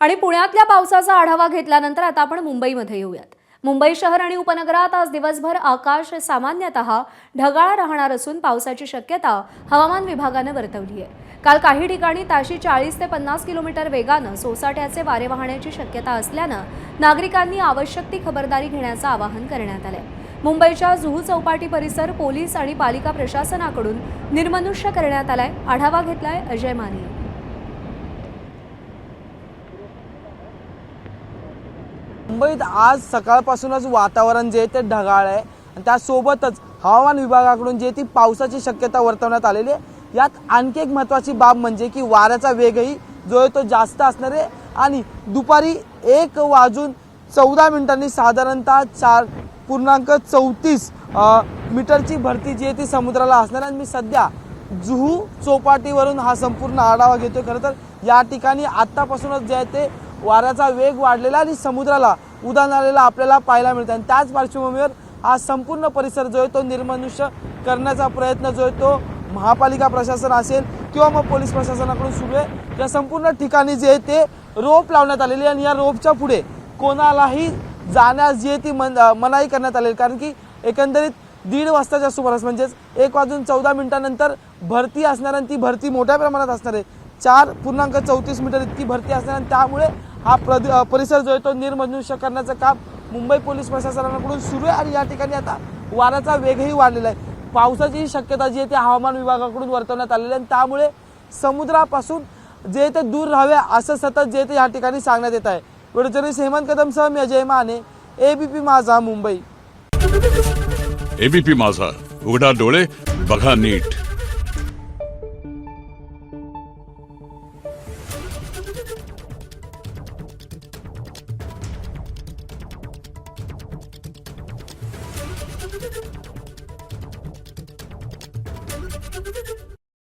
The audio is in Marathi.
आणि पुण्यातल्या पावसाचा आढावा घेतल्यानंतर आता आपण मुंबईमध्ये येऊयात। मुंबई शहर आणि उपनगरात आज दिवसभर आकाश सामान्यतः ढगाळ राहणार असून पावसाची शक्यता हवामान विभागाने वर्तवली आहे। काल काही ठिकाणी ताशी 40 ते 50 किलोमीटर वेगाने सोसाट्याचे वारे वाहण्याची शक्यता असल्याने नागरिकांनी आवश्यक ती खबरदारी घेण्याचे आवाहन करण्यात आले। मुंबईच्या जुहू चौपाटी परिसर पोलीस आणि पालिका प्रशासनाकडून निर्मनुष्य करण्यात आलाय। आढावा घेतलाय अजय माने। मुंबईत आज सकाळपासूनच वातावरण जे ते ढगाळ आहे आणि त्यासोबतच हवामान विभागाकडून जे ती पावसाची शक्यता वर्तवण्यात आलेली आहे। यात आणखी एक महत्त्वाची बाब म्हणजे की वाऱ्याचा वेगही जो आहे तो जास्त असणार आहे आणि दुपारी 1:14 साधारणतः 4.34 मीटरची भरती जी आहे ती समुद्राला असणार आहे। मी सध्या जुहू चौपाटीवरून हा संपूर्ण आढावा घेतोय। खरं तर या ठिकाणी आत्तापासूनच जे आहे ते वाऱ्याचा वेग वाढलेला आणि समुद्राला उधाण आलेला आपल्याला पाहायला मिळतं आणि त्याच पार्श्वभूमीवर हा संपूर्ण परिसर जो आहे तो निर्मनुष्य करण्याचा प्रयत्न जो आहे तो महापालिका प्रशासन असेल किंवा मग पोलीस प्रशासनाकडून सुरू आहे। या संपूर्ण ठिकाणी जे आहे ते रोप लावण्यात आलेली आणि या रोपच्या पुढे कोणालाही जाण्यास जी आहे ती मनाई करण्यात आलेली, कारण की एकंदरीत 1:30 वाजताच्या सुमारास म्हणजेच 1:14 भरती असणार आणि ती भरती मोठ्या प्रमाणात असणार आहे। 4.34 मीटर इतकी भरती असणार आणि त्यामुळे हा परिसर जो आहे तो निर्मनुष्य करण्याचं काम मुंबई पोलीस प्रशासनाकडून सुरू आहे आणि या ठिकाणी आता वाऱ्याचा वेगही वाढलेला आहे। पावसाची शक्यता जी आहे ती हवामान विभागाकडून वर्तवण्यात आलेली आहे आणि त्यामुळे समुद्रापासून जे ते दूर राहावे असं सतत जे ते या ठिकाणी सांगण्यात येत आहे। व्हिडिओ हेमंत कदमसह मी अजय माने, एबीपी माझा मुंबई। एबीपी माझा, उघडा डोळे बघा नीट। Thank you.